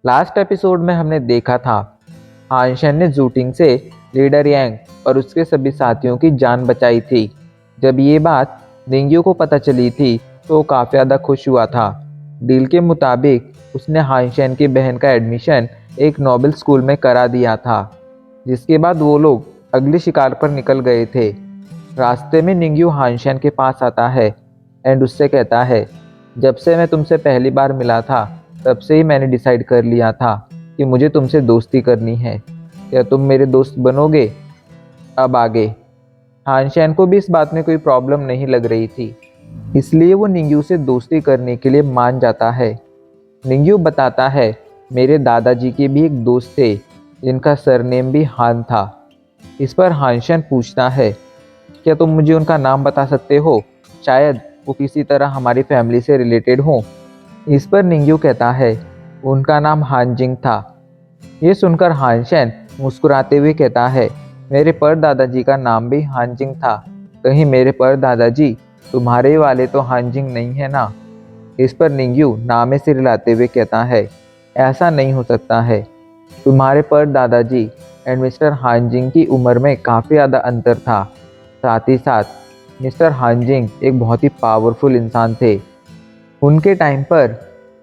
Last episode में हमने देखा था हानशन ने जूटिंग से लीडर यांग और उसके सभी साथियों की जान बचाई थी। जब ये बात निंग्यू को पता चली थी तो वो काफ़ी ज़्यादा खुश हुआ था। डील के मुताबिक उसने हानशन की बहन का एडमिशन एक नोबल स्कूल में करा दिया था, जिसके बाद वो लोग अगले शिकार पर निकल गए थे। रास्ते में निंग्यू हानशन के पास आता है एंड उससे कहता है, जब से मैं तुमसे पहली बार मिला था तब से ही मैंने डिसाइड कर लिया था कि मुझे तुमसे दोस्ती करनी है। क्या तुम मेरे दोस्त बनोगे? अब आगे हानशैन को भी इस बात में कोई प्रॉब्लम नहीं लग रही थी, इसलिए वो निंग्यू से दोस्ती करने के लिए मान जाता है। निंग्यू बताता है, मेरे दादाजी के भी एक दोस्त थे जिनका सरनेम भी हान था। इस पर हानशैन पूछता है, क्या तुम मुझे उनका नाम बता सकते हो? शायद वो किसी तरह हमारी फैमिली से रिलेटेड हो। इस पर निंग्यू कहता है, उनका नाम हानजिंग था। ये सुनकर हानशैन मुस्कुराते हुए कहता है, मेरे परदादाजी का नाम भी हानजिंग था। कहीं मेरे परदादाजी तुम्हारे वाले तो हानजिंग नहीं है ना? इस पर निंग्यू नामे सिर हिलाते हुए कहता है, ऐसा नहीं हो सकता है। तुम्हारे परदादाजी एंड मिस्टर हानजिंग की उम्र में काफ़ी ज़्यादा अंतर था। साथ ही साथ मिस्टर हानजिंग एक बहुत ही पावरफुल इंसान थे। उनके टाइम पर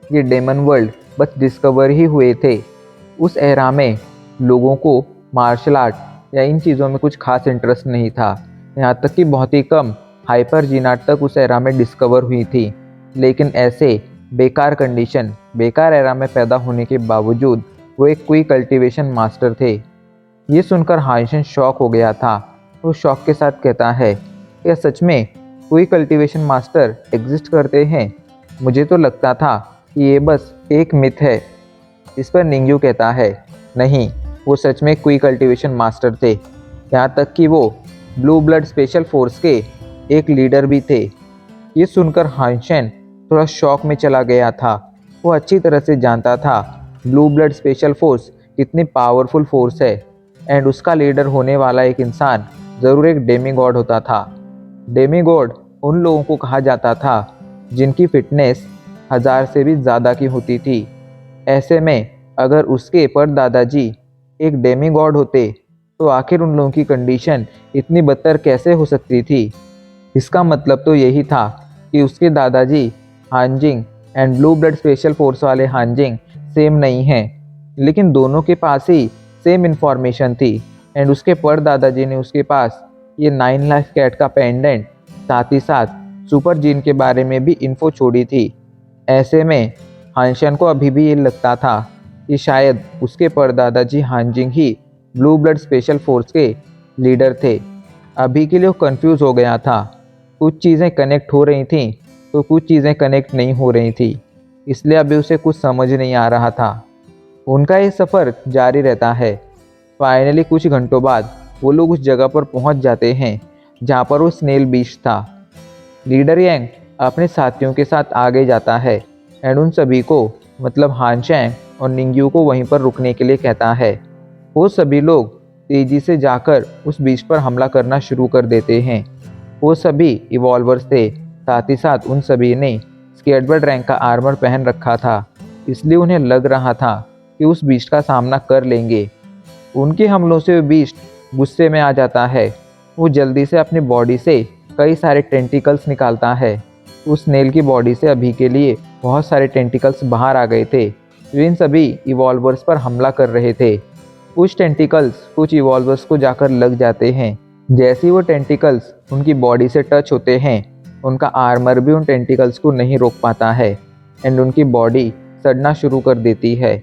ये डेमन वर्ल्ड बस डिस्कवर ही हुए थे। उस एरा में लोगों को मार्शल आर्ट या इन चीज़ों में कुछ खास इंटरेस्ट नहीं था। यहाँ तक कि बहुत ही कम हाइपर जीनाट तक उस एरा में डिस्कवर हुई थी। लेकिन ऐसे बेकार एरा में पैदा होने के बावजूद वो एक क्विक कल्टीवेशन मास्टर थे। ये सुनकर हानशन शॉक हो गया था। वो शॉक के साथ कहता है, क्या सच में क्विक कल्टीवेशन मास्टर एग्जिस्ट करते हैं? मुझे तो लगता था कि ये बस एक मिथ है। इस पर निंग्यू कहता है, नहीं, वो सच में क्विक कल्टीवेशन मास्टर थे। यहाँ तक कि वो ब्लू ब्लड स्पेशल फोर्स के एक लीडर भी थे। ये सुनकर हानशन थोड़ा शॉक में चला गया था। वो अच्छी तरह से जानता था ब्लू ब्लड स्पेशल फोर्स कितनी पावरफुल फोर्स है एंड उसका लीडर होने वाला एक इंसान ज़रूर एक डेमीगॉड होता था। डेमीगॉड उन लोगों को कहा जाता था जिनकी फिटनेस 1000 से भी ज़्यादा की होती थी। ऐसे में अगर उसके परदादाजी एक डेमीगॉड होते तो आखिर उन लोगों की कंडीशन इतनी बदतर कैसे हो सकती थी? इसका मतलब तो यही था कि उसके दादाजी Hanjing and blue blood special force वाले हानजिंग सेम नहीं हैं, लेकिन दोनों के पास ही सेम इन्फॉर्मेशन थी एंड उसके परदादाजी ने उसके पास ये 9 लाख कैट का पेंडेंट साथ ही साथ सुपर जीन के बारे में भी इन्फो छोड़ी थी। ऐसे में हानशन को अभी भी ये लगता था कि शायद उसके परदादाजी हानजिंग ही ब्लू ब्लड स्पेशल फोर्स के लीडर थे। अभी के लिए वो कंफ्यूज हो गया था। कुछ चीज़ें कनेक्ट हो रही थीं तो कुछ चीज़ें कनेक्ट नहीं हो रही थी, इसलिए अभी उसे कुछ समझ नहीं आ रहा था। उनका ये सफ़र जारी रहता है। फाइनली कुछ घंटों बाद वो लोग उस जगह पर पहुंच जाते हैं जहां पर वो स्नेल बीच था। लीडर यांग अपने साथियों के साथ आगे जाता है एंड उन सभी को मतलब हानशैंग और निंग्यू को वहीं पर रुकने के लिए कहता है। वो सभी लोग तेजी से जाकर उस बीच पर हमला करना शुरू कर देते हैं। वो सभी इवॉल्वर्स थे, साथ ही साथ उन सभी ने स्केटबर्ड रैंक का आर्मर पहन रखा था, इसलिए उन्हें लग रहा था कि उस बीस्ट का सामना कर लेंगे। उनके हमलों से वो बीस्ट गुस्से में आ जाता है। वो जल्दी से अपनी बॉडी से कई सारे टेंटिकल्स निकालता है। उस स्नेल की बॉडी से अभी के लिए बहुत सारे टेंटिकल्स बाहर आ गए थे जो इन सभी इवॉल्वर्स पर हमला कर रहे थे। कुछ टेंटिकल्स कुछ इवॉल्वर्स को जाकर लग जाते हैं। जैसे ही वो टेंटिकल्स उनकी बॉडी से टच होते हैं, उनका आर्मर भी उन टेंटिकल्स को नहीं रोक पाता है एंड उनकी बॉडी सड़ना शुरू कर देती है।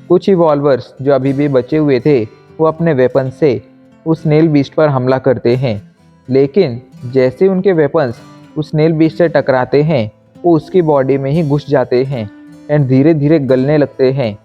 कुछ इवॉल्वर्स जो अभी भी बचे हुए थे वो अपने वेपन से उस स्नेल बीस्ट पर हमला करते हैं, लेकिन जैसे उनके वेपन्स उस स्नेल बीस्ट से टकराते हैं वो उसकी बॉडी में ही घुस जाते हैं एंड धीरे धीरे गलने लगते हैं।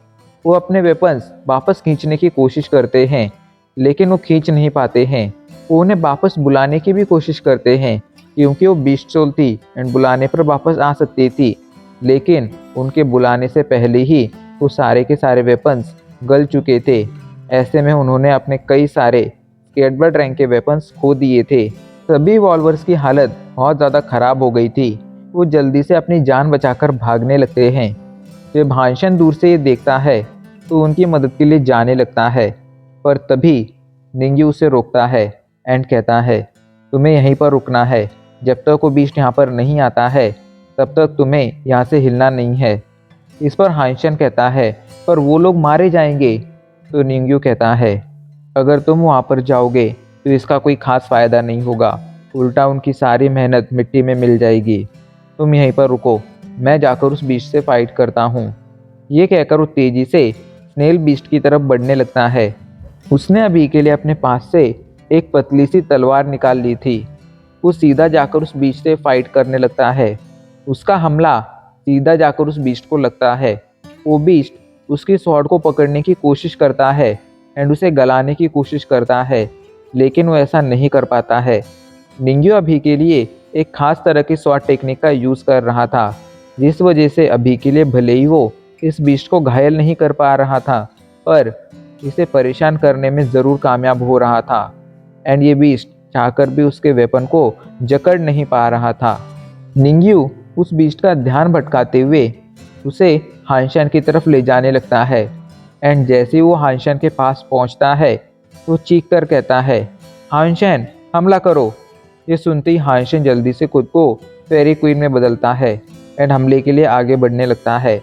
वो अपने वेपन्स वापस खींचने की कोशिश करते हैं, लेकिन वो खींच नहीं पाते हैं। वो उन्हें वापस बुलाने की भी कोशिश करते हैं क्योंकि वो बीस्ट सोल थी एंड बुलाने पर वापस आ सकती थी, लेकिन उनके बुलाने से पहले ही वो सारे के सारे वेपन्स गल चुके थे। ऐसे में उन्होंने अपने कई सारे स्केटबर्ड रैंक के वेपन्स खो दिए थे। सभी वॉल्वर्स की हालत बहुत ज़्यादा ख़राब हो गई थी। वो जल्दी से अपनी जान बचाकर भागने लगते हैं। जब हानशन दूर से ये देखता है तो उनकी मदद के लिए जाने लगता है, पर तभी निंग्यू उसे रोकता है एंड कहता है तुम्हें यहीं पर रुकना है। जब तक वो बीस्ट यहाँ पर नहीं आता है तब तक तुम्हें यहाँ से हिलना नहीं है। इस पर हानशन कहता है पर वो लोग मारे जाएंगे। तो निंग्यू कहता है अगर तुम वहाँ पर जाओगे तो इसका कोई खास फायदा नहीं होगा, उल्टा उनकी सारी मेहनत मिट्टी में मिल जाएगी। तुम यहीं पर रुको, मैं जाकर उस बीस्ट से फाइट करता हूँ। ये कहकर वो तेजी से स्नेल बीस्ट की तरफ बढ़ने लगता है। उसने अभी के लिए अपने पास से एक पतली सी तलवार निकाल ली थी। वो सीधा जाकर उस बीस्ट से फाइट करने लगता है। उसका हमला सीधा जाकर उस बीस्ट को लगता है। वो बीस्ट उसकी स्वॉर्ड को पकड़ने की कोशिश करता है एंड उसे गलाने की कोशिश करता है, लेकिन वो ऐसा नहीं कर पाता है। निंग्यू अभी के लिए एक खास तरह की स्वॉर्ड टेक्निक का यूज़ कर रहा था, जिस वजह से अभी के लिए भले ही वो इस बीस्ट को घायल नहीं कर पा रहा था, पर इसे परेशान करने में ज़रूर कामयाब हो रहा था। एंड ये बीस्ट चाहकर भी उसके वेपन को जकड़ नहीं पा रहा था। निंग्यू उस बीस्ट का ध्यान भटकाते हुए उसे हानशन की तरफ ले जाने लगता है। एंड जैसे ही वो हानशन के पास पहुंचता है वो चीख कर कहता है हानशन हमला करो। ये सुनते ही हानशन जल्दी से खुद को फेरी क्वीन में बदलता है एंड हमले के लिए आगे बढ़ने लगता है।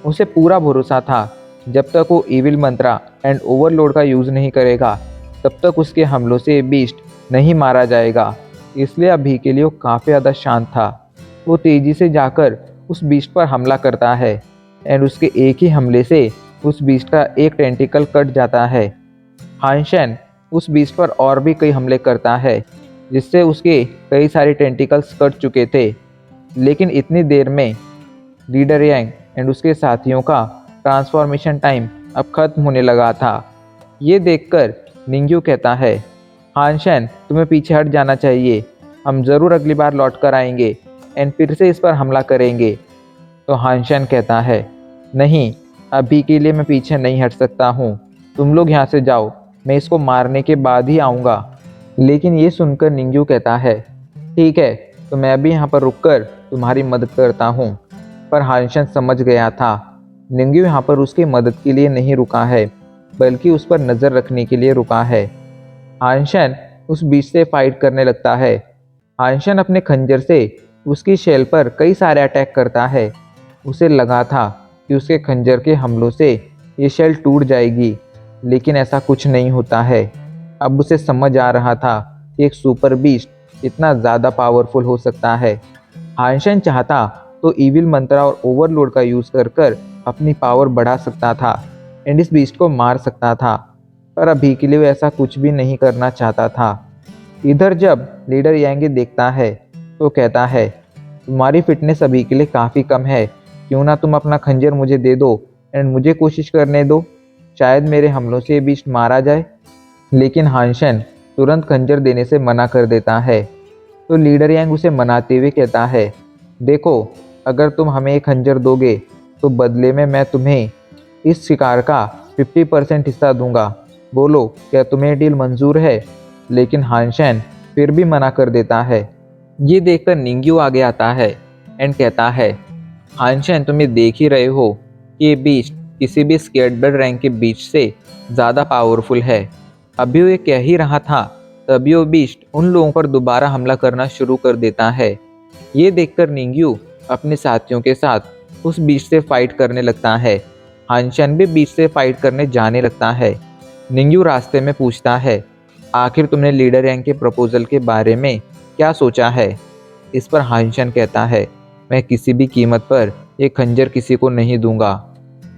उसे पूरा भरोसा था जब तक वो इविल मंत्रा एंड ओवरलोड का यूज़ नहीं करेगा तब तक उसके हमलों से बीस्ट नहीं मारा जाएगा, इसलिए अभी के लिए वो काफ़ी ज़्यादा शांत था। वो तेज़ी से जाकर उस बीस्ट पर हमला करता है एंड उसके एक ही हमले से उस बीस्ट का एक टेंटिकल कट जाता है। हानशन उस बीस्ट पर और भी कई हमले करता है, जिससे उसके कई सारे टेंटिकल्स कट चुके थे। लेकिन इतनी देर में लीडर यांग एंड उसके साथियों का ट्रांसफॉर्मेशन टाइम अब खत्म होने लगा था। ये देखकर निंग्यू कहता है हानशन तुम्हें पीछे हट जाना चाहिए, हम ज़रूर अगली बार लौट कर आएंगे एंड फिर से इस पर हमला करेंगे। तो हानशन कहता है नहीं, अभी के लिए मैं पीछे नहीं हट सकता हूँ, तुम लोग यहाँ से जाओ, मैं इसको मारने के बाद ही आऊँगा। लेकिन ये सुनकर निंग्यू कहता है ठीक है, तो मैं अभी यहाँ पर रुककर तुम्हारी मदद करता हूँ। पर हानशन समझ गया था निंग्यू यहाँ पर उसकी मदद के लिए नहीं रुका है, बल्कि उस पर नज़र रखने के लिए रुका है। हानशन उस बीच से फाइट करने लगता है। हानशन अपने खंजर से उसकी शेल पर कई सारे अटैक करता है। उसे लगा था कि उसके खंजर के हमलों से ये शेल टूट जाएगी, लेकिन ऐसा कुछ नहीं होता है। अब उसे समझ आ रहा था कि एक सुपर बीस्ट इतना ज़्यादा पावरफुल हो सकता है। हानशन चाहता तो इविल मंत्रा और ओवरलोड का यूज़ कर अपनी पावर बढ़ा सकता था एंड इस बीस्ट को मार सकता था, पर अभी के लिए वो ऐसा कुछ भी नहीं करना चाहता था। इधर जब लीडर यांगे देखता है तो कहता है तुम्हारी फिटनेस अभी के लिए काफ़ी कम है, क्यों ना तुम अपना खंजर मुझे दे दो एंड मुझे कोशिश करने दो, शायद मेरे हमलों से ये बीस्ट मारा जाए। लेकिन हानशन तुरंत खंजर देने से मना कर देता है। तो लीडर यांग उसे मनाते हुए कहता है देखो, अगर तुम हमें एक खंजर दोगे तो बदले में मैं तुम्हें इस शिकार का 50% हिस्सा दूंगा। बोलो क्या तुम्हें डील मंजूर है? लेकिन हानशन फिर भी मना कर देता है। ये देखकर निंग्यू आगे आता है एंड कहता है हानशन तुम ये देख ही रहे हो कि ये बीस्ट किसी भी स्केर्डबर्ड रैंक के बीस्ट से ज़्यादा पावरफुल है। अभी वो ये कह ही रहा था तभी वो बीस्ट उन लोगों पर दोबारा हमला करना शुरू कर देता है। ये देखकर निंग्यू अपने साथियों के साथ उस बीस्ट से फाइट करने लगता है। हानशन भी बीस्ट से फाइट करने जाने लगता है। निंग्यू रास्ते में पूछता है आखिर तुमने लीडर यांग के प्रपोजल के बारे में क्या सोचा है? इस पर हानशन कहता है मैं किसी भी कीमत पर ये खंजर किसी को नहीं दूंगा।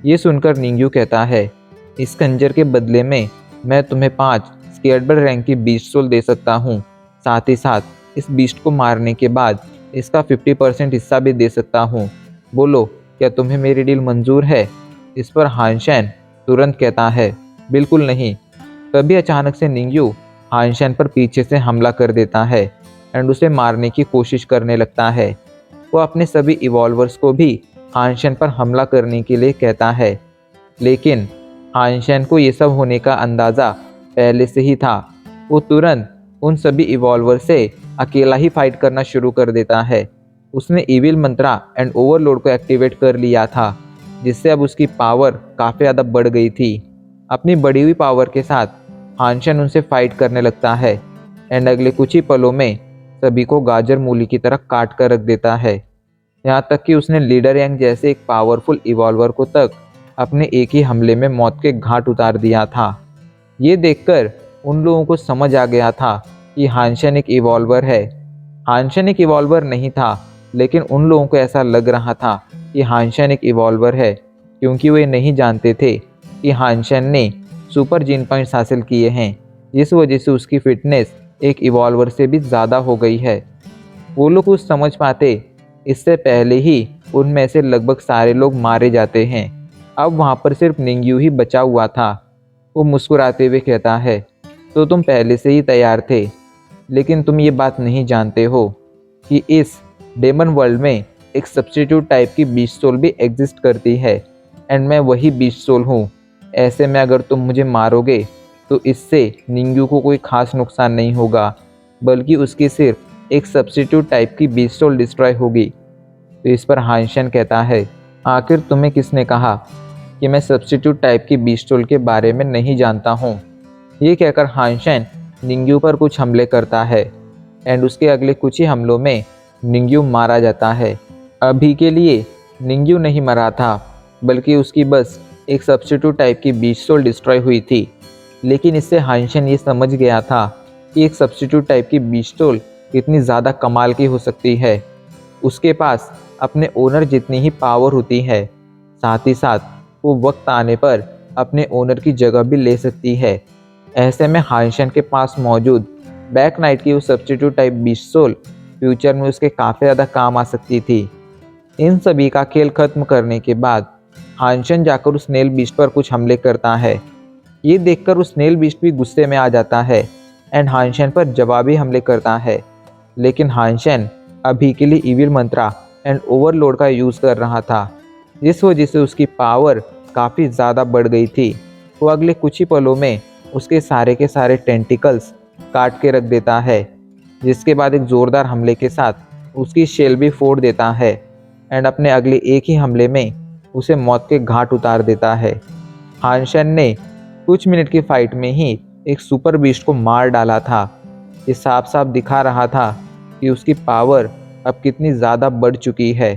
ये सुनकर निंग्यू कहता है इस खंजर के बदले में मैं तुम्हें 5 स्केर्डबर्ड रैंक की बीस्ट सोल दे सकता हूँ, साथ ही साथ इस बीस्ट को मारने के बाद इसका 50% हिस्सा भी दे सकता हूँ। बोलो क्या तुम्हें मेरी डील मंजूर है? इस पर हानशन तुरंत कहता है बिल्कुल नहीं। तभी अचानक से निंग्यू हानशन पर पीछे से हमला कर देता है एंड उसे मारने की कोशिश करने लगता है। वो अपने सभी इवॉल्वर्स को भी हानशन पर हमला करने के लिए कहता है, लेकिन हानशन को ये सब होने का अंदाज़ा पहले से ही था। वो तुरंत उन सभी इवॉल्वर से अकेला ही फाइट करना शुरू कर देता है। उसने इविल मंत्रा एंड ओवरलोड को एक्टिवेट कर लिया था जिससे अब उसकी पावर काफ़ी ज़्यादा बढ़ गई थी। अपनी बढ़ी हुई पावर के साथ हानशन उनसे फाइट करने लगता है एंड अगले कुछ ही पलों में सभी को गाजर मूली की तरह काट कर रख देता है। यहाँ तक कि उसने लीडर यांग जैसे एक पावरफुल इवॉल्वर को तक अपने एक ही हमले में मौत के घाट उतार दिया था। ये देखकर उन लोगों को समझ आ गया था कि हानशन एक इवॉल्वर है। हानशन एक इवॉल्वर नहीं था, लेकिन उन लोगों को ऐसा लग रहा था कि हानशन एक इवॉल्वर है, क्योंकि वे नहीं जानते थे कि हानशन ने सुपर जीन पॉइंट्स हासिल किए हैं, जिस वजह से उसकी फिटनेस एक इवॉल्वर से भी ज़्यादा हो गई है। वो लोग कुछ समझ पाते इससे पहले ही उनमें से लगभग सारे लोग मारे जाते हैं। अब वहाँ पर सिर्फ निंग्यू ही बचा हुआ था। वो मुस्कुराते हुए कहता है, तो तुम पहले से ही तैयार थे, लेकिन तुम ये बात नहीं जानते हो कि इस डेमन वर्ल्ड में एक सब्स्टिट्यूट टाइप की बीस्ट सोल भी एग्जिस्ट करती है एंड मैं वही बीस्ट सोल हूँ। ऐसे में अगर तुम मुझे मारोगे तो इससे निंग्यू को कोई खास नुकसान नहीं होगा, बल्कि उसकी सिर्फ एक सब्स्टिट्यूट टाइप की बीस्ट सोल डिस्ट्रॉय होगी। तो इस पर हानशन कहता है, आखिर तुम्हें किसने कहा कि मैं सब्स्टिट्यूट टाइप की बीस्ट सोल के बारे में नहीं जानता हूँ। ये कहकर हानशन निंग्यू पर कुछ हमले करता है एंड उसके अगले कुछ ही हमलों में निंग्यू मारा जाता है। अभी के लिए निंग्यू नहीं मरा था, बल्कि उसकी बस एक सब्स्टिट्यूट टाइप की बीस्ट सोल डिस्ट्रॉय हुई थी। लेकिन इससे हानशन ये समझ गया था कि एक सब्स्टिट्यूट टाइप की बीस्ट सोल कितनी ज़्यादा कमाल की हो सकती है। उसके पास अपने ओनर जितनी ही पावर होती है, साथ ही साथ वो वक्त आने पर अपने ओनर की जगह भी ले सकती है। ऐसे में हानशन के पास मौजूद बैक नाइट की वो सब्स्टिट्यूट टाइप बीस्ट सोल फ्यूचर में उसके काफ़ी ज़्यादा काम आ सकती थी। इन सभी का खेल खत्म करने के बाद हानशन जाकर उस स्नेल बीस्ट पर कुछ हमले करता है। ये देखकर उस स्नेल बीस्ट भी गुस्से में आ जाता है एंड हानशन पर जवाबी हमले करता है। लेकिन हानशन अभी के लिए इविल मंत्रा एंड ओवरलोड का यूज़ कर रहा था, जिस वजह से उसकी पावर काफ़ी ज़्यादा बढ़ गई थी। वो अगले कुछ ही पलों में उसके सारे के सारे टेंटिकल्स काट के रख देता है, जिसके बाद एक ज़ोरदार हमले के साथ उसकी शेल भी फोड़ देता है एंड अपने अगले एक ही हमले में उसे मौत के घाट उतार देता है। हानशन ने कुछ मिनट की फाइट में ही एक सुपर बीस्ट को मार डाला था। ये साफ साफ दिखा रहा था कि उसकी पावर अब कितनी ज़्यादा बढ़ चुकी है।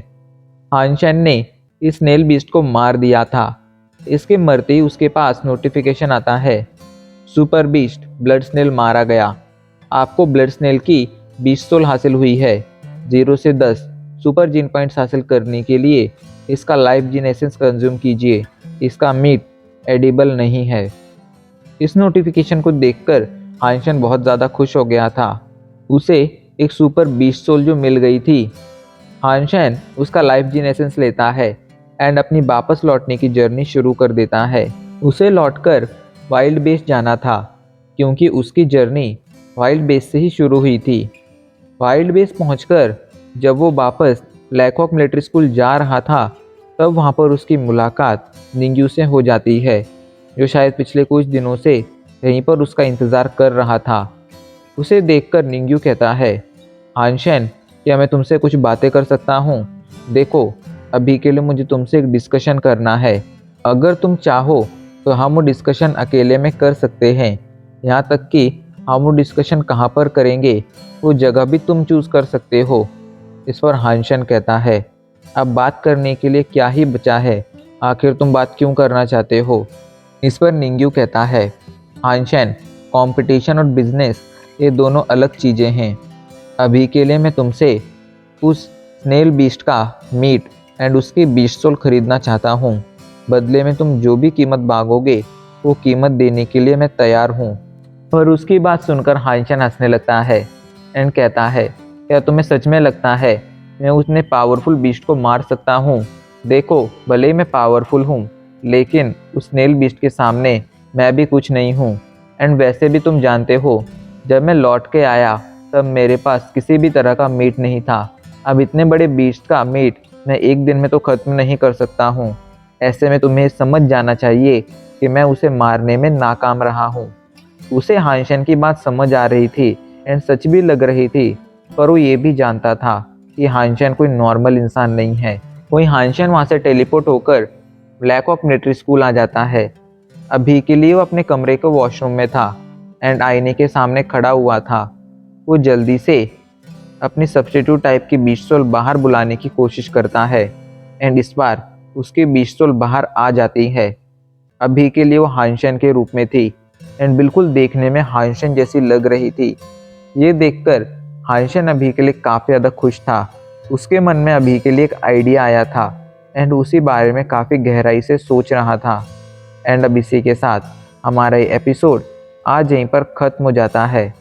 हानशन ने इस स्नेल बीस्ट को मार दिया था। इसके मरते ही उसके पास नोटिफिकेशन आता है, सुपर बीस्ट ब्लड स्नेल मारा गया। आपको ब्लड स्नेल की बीस्ट सोल हासिल हुई है। 0 से 10 सुपर जीन पॉइंट्स हासिल करने के लिए इसका लाइफ जीन एसेंस कंज्यूम कीजिए। इसका मीट एडिबल नहीं है। इस नोटिफिकेशन को देखकर हानशन बहुत ज़्यादा खुश हो गया था। उसे एक सुपर बीस्ट सोल जो मिल गई थी। हानशन उसका लाइफ जीन एसेंस लेता है एंड अपनी वापस लौटने की जर्नी शुरू कर देता है। उसे लौटकर वाइल्ड बेस जाना था, क्योंकि उसकी जर्नी वाइल्ड बेस से ही शुरू हुई थी। वाइल्ड बेस पहुंचकर जब वो वापस ब्लैक हॉक मिलिट्री स्कूल जा रहा था, तब वहां पर उसकी मुलाकात निंग्यू से हो जाती है, जो शायद पिछले कुछ दिनों से यहीं पर उसका इंतज़ार कर रहा था। उसे देखकर निंग्यू कहता है, हानशन, क्या मैं तुमसे कुछ बातें कर सकता हूँ? देखो, अभी के लिए मुझे तुमसे एक डिस्कशन करना है। अगर तुम चाहो तो हम वो डिस्कशन अकेले में कर सकते हैं। यहाँ तक कि हम वो डिस्कशन कहाँ पर करेंगे, वो जगह भी तुम चूज़ कर सकते हो। इस पर हानशन कहता है, अब बात करने के लिए क्या ही बचा है? आखिर तुम बात क्यों करना चाहते हो? इस पर निंग्यू कहता है, हानशन, कंपटीशन और बिजनेस ये दोनों अलग चीज़ें हैं। अभी के लिए मैं तुमसे उस स्नेल बीस्ट का मीट एंड उसकी बीस्ट सोल खरीदना चाहता हूँ। बदले में तुम जो भी कीमत मांगोगे वो कीमत देने के लिए मैं तैयार हूँ। और उसकी बात सुनकर हानशन हंसने लगता है एंड कहता है, क्या तुम्हें सच में लगता है मैं उतने पावरफुल बीस्ट को मार सकता हूँ? देखो, भले ही मैं पावरफुल हूँ, लेकिन उस स्नेल बीस्ट के सामने मैं भी कुछ नहीं हूँ। एंड वैसे भी तुम जानते हो, जब मैं लौट के आया तब मेरे पास किसी भी तरह का मीट नहीं था। अब इतने बड़े बीस्ट का मीट मैं एक दिन में तो ख़त्म नहीं कर सकता हूँ। ऐसे में तुम्हें समझ जाना चाहिए कि मैं उसे मारने में नाकाम रहा हूँ। उसे हानशन की बात समझ आ रही थी एंड सच भी लग रही थी, पर वो ये भी जानता था कि हानशन कोई नॉर्मल इंसान नहीं है। वहीं हानशन वहाँ से टेलीपोर्ट होकर ब्लैक ऑफ मिलिट्री स्कूल आ जाता है। अभी के लिए वो अपने कमरे के वॉशरूम में था एंड आईने के सामने खड़ा हुआ था। वो जल्दी से अपनी सब्स्टिट्यूट टाइप की पिस्तौल बाहर बुलाने की कोशिश करता है एंड इस बार उसकी पिस्तौल बाहर आ जाती है। अभी के लिए वो हानशन के रूप में थी एंड बिल्कुल देखने में हानशन जैसी लग रही थी। ये देखकर हानशन अभी के लिए काफ़ी ज़्यादा खुश था। उसके मन में अभी के लिए एक आइडिया आया था एंड उसी बारे में काफ़ी गहराई से सोच रहा था। एंड अब इसी के साथ हमारा ये एपिसोड आज यहीं पर ख़त्म हो जाता है।